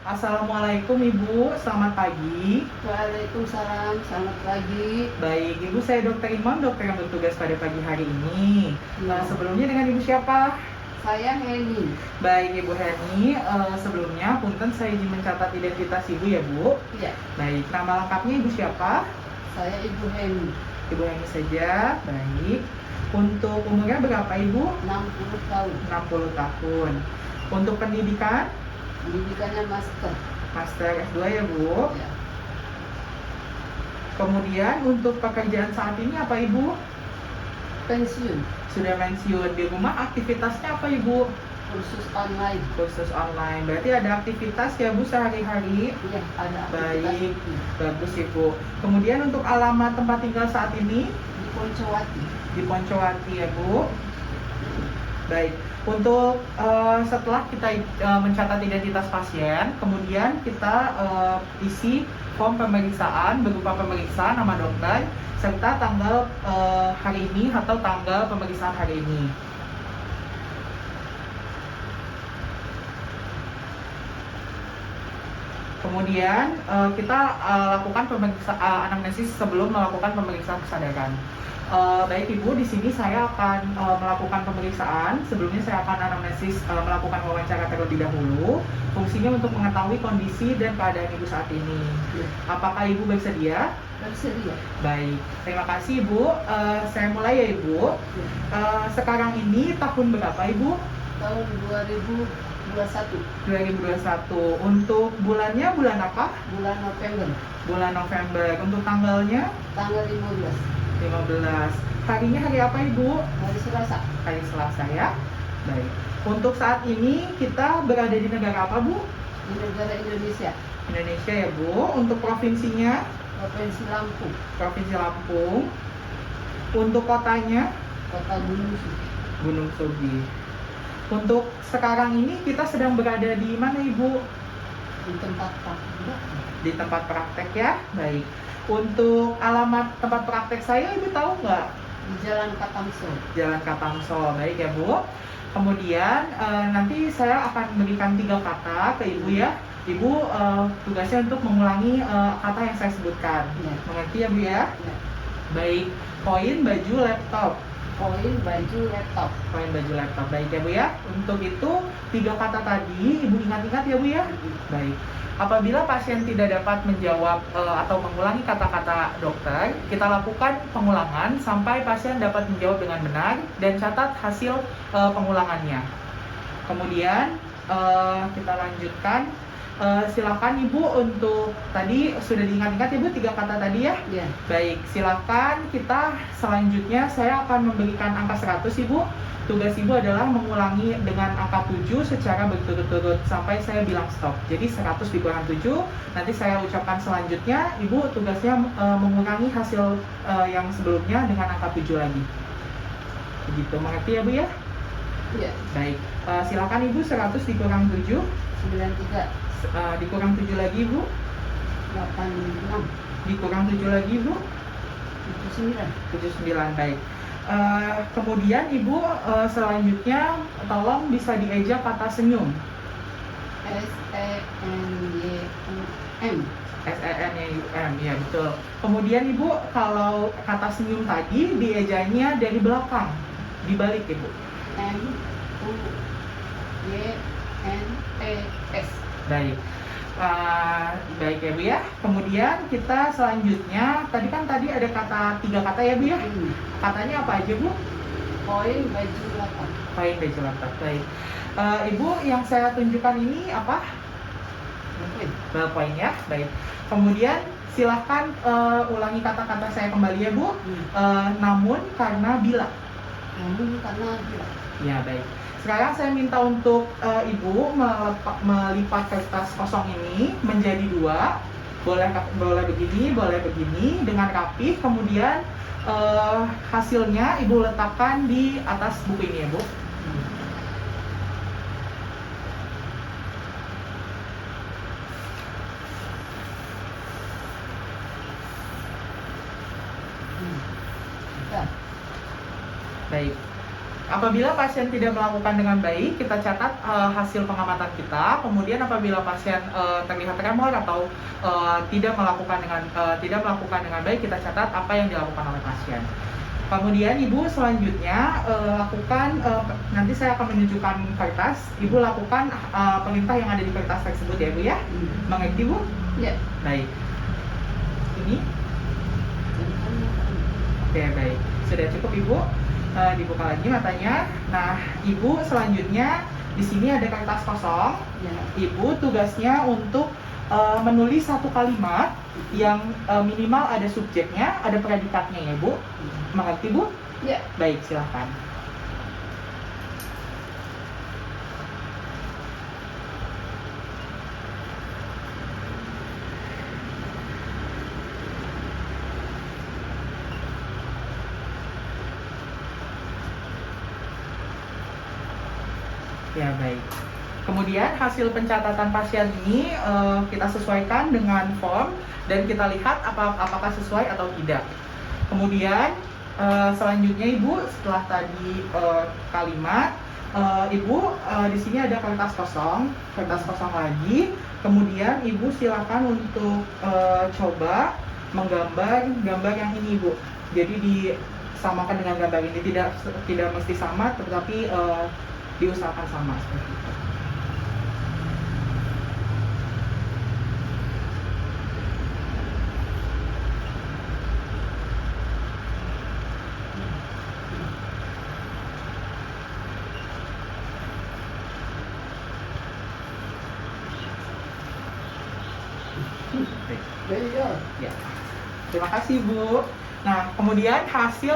Assalamualaikum Ibu, selamat pagi. Waalaikumsalam, selamat pagi. Baik, Ibu saya Dokter Imam, dokter yang bertugas pada pagi hari ini. Ya. Sebelumnya dengan Ibu siapa? Saya Heni. Baik Ibu Heni, sebelumnya punten saya izin mencatat identitas Ibu ya Bu. Ya, Baik, nama lengkapnya Ibu siapa? saya Ibu Heni. Ibu Heni saja, baik. Untuk umurnya berapa Ibu? 60 tahun. 60 tahun. Untuk pendidikan? Pendidikannya master. Master S2 ya Bu. Ya. Kemudian untuk pekerjaan saat ini apa Ibu? Pensiun. Sudah pensiun. Di rumah aktivitasnya apa Ibu? Kursus online. Kursus online. Berarti ada aktivitas ya Bu sehari-hari? Ya, ada aktivitas Baik, itu. bagus Ibu. Kemudian untuk alamat tempat tinggal saat ini? Di Poncowati. Di Poncowati ya Bu. Baik, untuk setelah kita mencatat identitas pasien, kemudian kita isi form pemeriksaan berupa pemeriksaan nama dokter serta tanggal hari ini atau tanggal pemeriksaan hari ini. Kemudian kita lakukan pemeriksaan anamnesis sebelum melakukan pemeriksaan kesadaran. Baik Ibu, di sini saya akan melakukan pemeriksaan. Sebelumnya saya akan anamnesis, melakukan wawancara terlebih dahulu. Fungsinya untuk mengetahui kondisi dan keadaan Ibu saat ini. Apakah Ibu bersedia? Bersedia. Baik, terima kasih Ibu. Saya mulai ya Ibu. Sekarang ini tahun berapa Ibu? Tahun 2021. 2021. Untuk bulannya bulan apa? Bulan November. Bulan November. Untuk tanggalnya? Tanggal 15. 15. Harinya hari apa Ibu? Hari Selasa. Hari Selasa ya. Baik. Untuk saat ini kita berada di negara apa Bu? Di negara Indonesia. Indonesia ya Bu. Untuk provinsinya? Provinsi Lampung. Provinsi Lampung. Untuk kotanya? Kota Gunung Sugi. Gunung Sugi. Untuk sekarang ini kita sedang berada di mana Ibu? Di tempat praktek. Di tempat praktek ya. Baik. Untuk alamat tempat praktek saya Ibu tahu nggak? Di Jalan Katamso. Jalan Katamso. Baik ya Bu. Kemudian nanti saya akan berikan 3 kata ke Ibu ya. Ibu tugasnya untuk mengulangi kata yang saya sebutkan. Ya. Mengerti ya Bu ya? Ya. Baik. Koin, baju, laptop. Koin, baju, laptop. Koin, baju, laptop. Baik ya Bu ya. Untuk itu 3 kata tadi Ibu ingat-ingat ya Bu ya. Baik. Apabila pasien tidak dapat menjawab atau mengulangi kata-kata dokter, kita lakukan pengulangan sampai pasien dapat menjawab dengan benar dan catat hasil pengulangannya. Kemudian kita lanjutkan. Silakan Ibu untuk tadi sudah diingat-ingat Ibu 3 kata tadi ya? Ya. Baik, silakan kita selanjutnya saya akan memberikan angka 100 Ibu. Tugas Ibu adalah mengulangi dengan angka 7 secara berturut-turut sampai saya bilang stop. Jadi 100 dikurang 7, nanti saya ucapkan selanjutnya, Ibu tugasnya mengurangi hasil yang sebelumnya dengan angka 7 lagi. Begitu, mengerti ya Bu ya? Iya. Baik, silakan Ibu 100 dikurang 7, 93. dikurang 7 lagi Ibu, 86. dikurang 7 lagi Ibu, 79. 79, baik. Kemudian Ibu selanjutnya tolong bisa diejak kata senyum. SENYUM. SENYUM, ya betul. Kemudian Ibu kalau kata senyum tadi diejanya dari belakang, dibalik Ibu. MUYNES. Baik. Baik ya Bu ya. Kemudian kita selanjutnya tadi ada 3 kata ya Bu ya. Katanya apa aja Bu? Koin, baju, laptop. Koin, baju, laptop. Baik. Ibu yang saya tunjukkan ini apa? Ballpoint ya. Baik. Kemudian silahkan ulangi kata-kata saya kembali ya Bu. Namun karena bila. Namun karena bila. Ya baik. Sekarang saya minta untuk Ibu melipat kertas kosong ini menjadi 2. Boleh begini, boleh begini dengan rapi. Kemudian hasilnya Ibu letakkan di atas buku ini ya Bu. Sudah. Baik. Apabila pasien tidak melakukan dengan baik, kita catat hasil pengamatan kita. Kemudian apabila pasien terlihat tremor atau tidak melakukan dengan baik, kita catat apa yang dilakukan oleh pasien. Kemudian Ibu selanjutnya lakukan, nanti saya akan menunjukkan kertas. Ibu lakukan perintah yang ada di kertas tersebut ya Bu ya. Mengerti Bu? Ya. Baik. Ini? Oke baik. Sudah cukup Ibu? Dibuka lagi matanya. Nah, Ibu selanjutnya di sini ada kertas kosong. Ya. Ibu tugasnya untuk menulis satu kalimat yang minimal ada subjeknya, ada predikatnya ya Bu. Mengerti Bu? Ya. Baik, silahkan. Ya baik. Kemudian hasil pencatatan pasien ini kita sesuaikan dengan form dan kita lihat apakah sesuai atau tidak. Kemudian selanjutnya Ibu setelah tadi kalimat, Ibu di sini ada kertas kosong lagi. Kemudian Ibu silakan untuk coba menggambar gambar yang ini Ibu. Jadi disamakan dengan gambar ini, tidak mesti sama, tetapi diusahakan sama seperti itu. Ya. Terima kasih Bu. Nah, kemudian hasil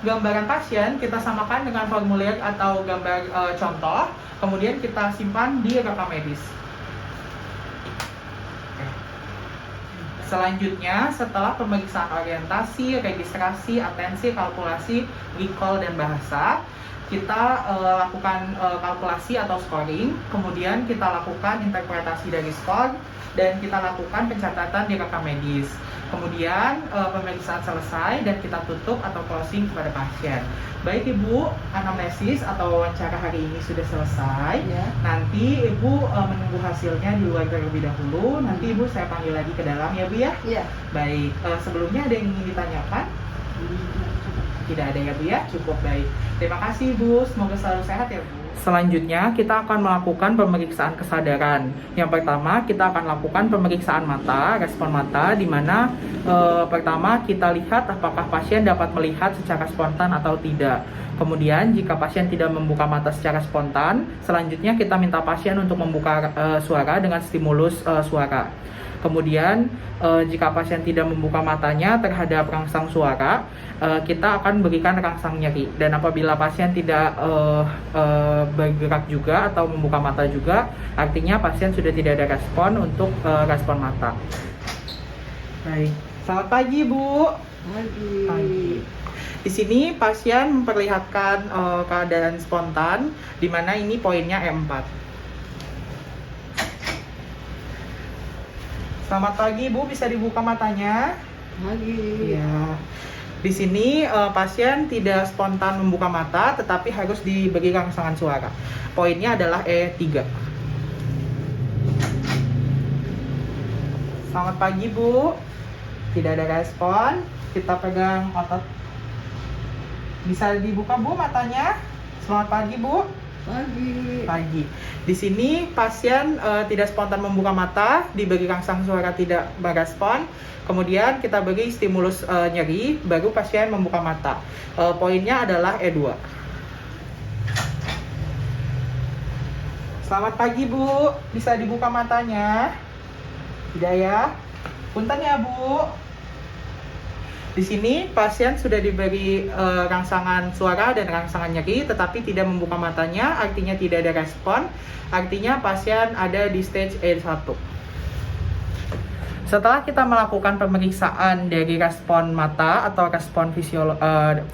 gambaran pasien kita samakan dengan formulir atau gambar contoh, kemudian kita simpan di rekam medis. Oke. Selanjutnya, setelah pemeriksaan orientasi, registrasi, atensi, kalkulasi, recall, dan bahasa, kita lakukan kalkulasi atau scoring, kemudian kita lakukan interpretasi dari skor, dan kita lakukan pencatatan di rekam medis. Kemudian pemeriksaan selesai dan kita tutup atau closing kepada pasien. Baik Ibu, anamnesis atau wawancara hari ini sudah selesai. Ya. Nanti Ibu menunggu hasilnya di luar terlebih dahulu. Nanti Ibu saya panggil lagi ke dalam ya Bu ya. Ya. Baik, sebelumnya ada yang ingin ditanyakan? Tidak ada ya Bu ya? Cukup baik. Terima kasih Bu, semoga selalu sehat ya Bu. Selanjutnya kita akan melakukan pemeriksaan kesadaran. Yang pertama kita akan lakukan pemeriksaan mata, respon mata, di mana pertama kita lihat apakah pasien dapat melihat secara spontan atau tidak. Kemudian jika pasien tidak membuka mata secara spontan, selanjutnya kita minta pasien untuk membuka suara dengan stimulus suara. Kemudian jika pasien tidak membuka matanya terhadap rangsang suara, kita akan berikan rangsang nyeri. Dan apabila pasien tidak bergerak juga atau membuka mata juga, artinya pasien sudah tidak ada respon untuk respon mata. Baik, selamat pagi Bu. Pagi. Di sini pasien memperlihatkan keadaan spontan, di mana ini poinnya E4. Selamat pagi Bu, bisa dibuka matanya? Pagi. Ya. Di sini pasien tidak spontan membuka mata, tetapi harus diberi rangsangan suara. Poinnya adalah E3. Selamat pagi Bu. Tidak ada respon. Kita pegang otot. Bisa dibuka Bu matanya? Selamat pagi Bu. Pagi. Di sini pasien tidak spontan membuka mata, diberi rangsang suara tidak merespon. Kemudian kita beri stimulus nyeri, baru pasien membuka mata. Poinnya adalah E2. Selamat pagi Bu, bisa dibuka matanya? Tidak ya? Punten ya Bu. Di sini pasien sudah diberi rangsangan suara dan rangsangan nyeri, tetapi tidak membuka matanya, artinya tidak ada respon, artinya pasien ada di stage E1. Setelah kita melakukan pemeriksaan dari respon mata atau respon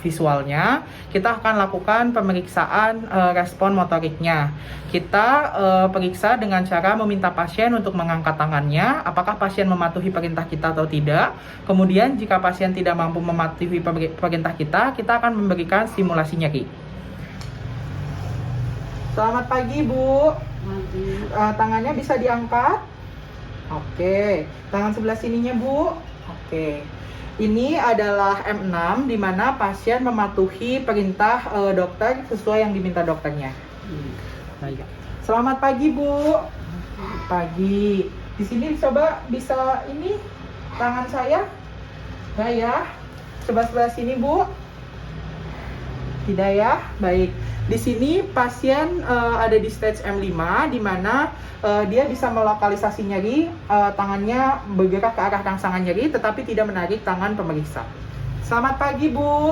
visualnya, kita akan lakukan pemeriksaan respon motoriknya. Kita periksa dengan cara meminta pasien untuk mengangkat tangannya, apakah pasien mematuhi perintah kita atau tidak. Kemudian jika pasien tidak mampu mematuhi perintah kita, kita akan memberikan stimulasi nyeri. Selamat pagi, Bu. Pagi. Tangannya bisa diangkat. Oke, tangan sebelah sininya, Bu. Oke. Ini adalah M6 di mana pasien mematuhi perintah dokter sesuai yang diminta dokternya. Baik. Selamat pagi, Bu. Pagi. Di sini bisa ini tangan saya. Nah ya. Coba sebelah sini, Bu. Tidak ya? Baik. Di sini pasien ada di stage M5 di mana dia bisa melokalisasi nyeri, tangannya bergerak ke arah rangsangan nyeri tetapi tidak menarik tangan pemeriksa. Selamat pagi, Bu.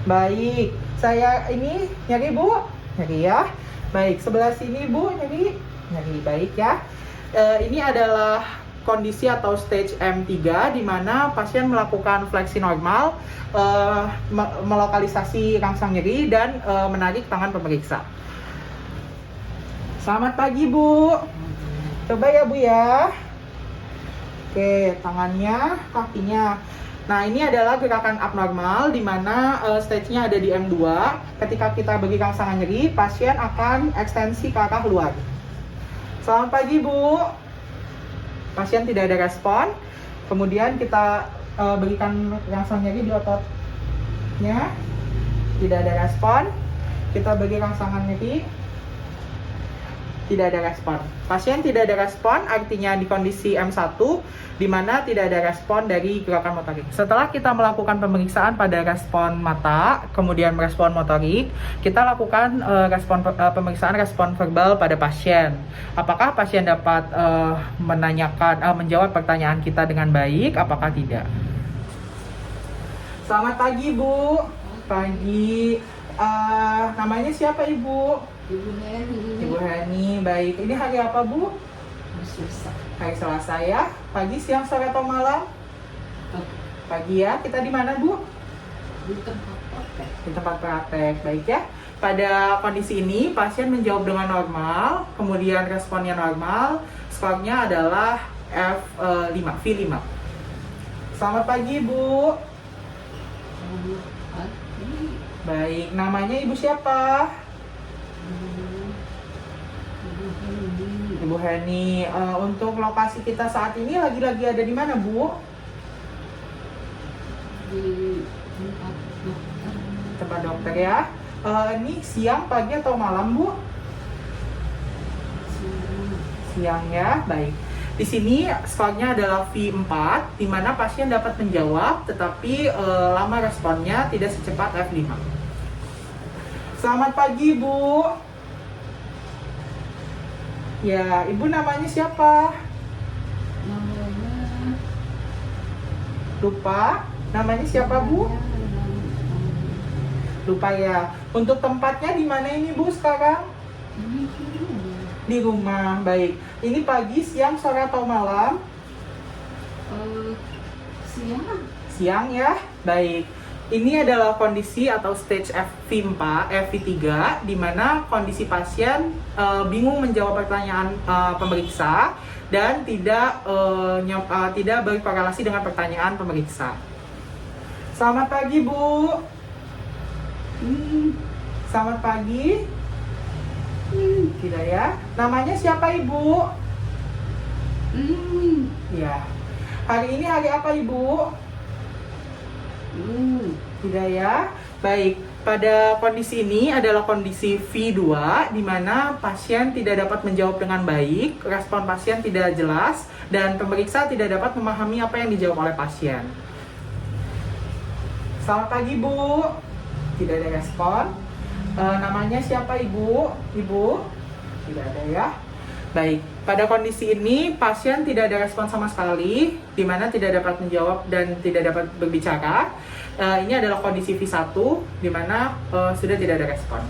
Baik. Saya ini nyeri, Bu. Nyeri ya. Baik, sebelah sini, Bu, nyeri. Nyeri, baik ya. Ini adalah kondisi atau stage M3 di mana pasien melakukan fleksi normal, melokalisasi rangsang nyeri dan menarik tangan pemeriksa. Selamat pagi, Bu. Coba ya, Bu ya. Oke, tangannya, kakinya. Nah, ini adalah gerakan abnormal di mana stage-nya ada di M2. Ketika kita beri rangsangan nyeri, pasien akan ekstensi ke arah luar. Selamat pagi, Bu. Pasien tidak ada respon. Kemudian kita berikan rangsang nyeri di ototnya. Tidak ada respon. Kita beri rangsangan nyeri. Tidak ada respon. Pasien tidak ada respon artinya di kondisi M1 di mana tidak ada respon dari gerakan motorik. Setelah kita melakukan pemeriksaan pada respon mata, kemudian respon motorik, kita lakukan pemeriksaan respon verbal pada pasien. Apakah pasien dapat menjawab pertanyaan kita dengan baik, apakah tidak? Selamat pagi, Bu. Pagi. Namanya siapa, Ibu? Ibu Heni. Ibu Hani, baik. Ini hari apa, Bu? Selesai. Hari Selasa ya. Pagi, siang, sore, atau malam? Pagi ya. Kita di mana, Bu? Di tempat praktek. Di tempat praktek, baik ya. Pada kondisi ini, pasien menjawab dengan normal, kemudian responnya normal, skornya adalah V5. Selamat pagi, Bu. Selamat pagi. Baik, namanya Ibu siapa? Ibu Heni. Ibu Hani. Untuk lokasi kita saat ini lagi-lagi ada di mana, Bu? Di tempat dokter. Tempat dokter ya. Ini siang, pagi, atau malam, Bu? Siang ya, baik. Di sini skornya adalah V4, di mana pasien dapat menjawab, tetapi lama responnya tidak secepat F5. Selamat pagi, Bu. Ya, Ibu namanya siapa? Namanya Lupa. Namanya siapa, Bu? Lupa ya. Untuk tempatnya di mana ini, Bu, sekarang? Ini Di rumah, baik. Ini pagi, siang, sore, atau malam? siang. Siang ya, baik. Ini adalah kondisi atau stage FV3 di mana kondisi pasien bingung menjawab pertanyaan pemeriksa dan tidak berkorelasi dengan pertanyaan pemeriksa. Selamat pagi, Bu. Selamat pagi. Tidak ya. Namanya siapa, Ibu? Ya. Hari ini hari apa, Ibu? Tidak ya. Baik. Pada kondisi ini adalah kondisi V2 di mana pasien tidak dapat menjawab dengan baik, respon pasien tidak jelas dan pemeriksa tidak dapat memahami apa yang dijawab oleh pasien. Selamat pagi, Bu. Tidak ada respon. Namanya siapa, Ibu? Ibu? Tidak ada ya. Baik, pada kondisi ini pasien tidak ada respon sama sekali, di mana tidak dapat menjawab dan tidak dapat berbicara. Ini adalah kondisi V1, di mana sudah tidak ada respon.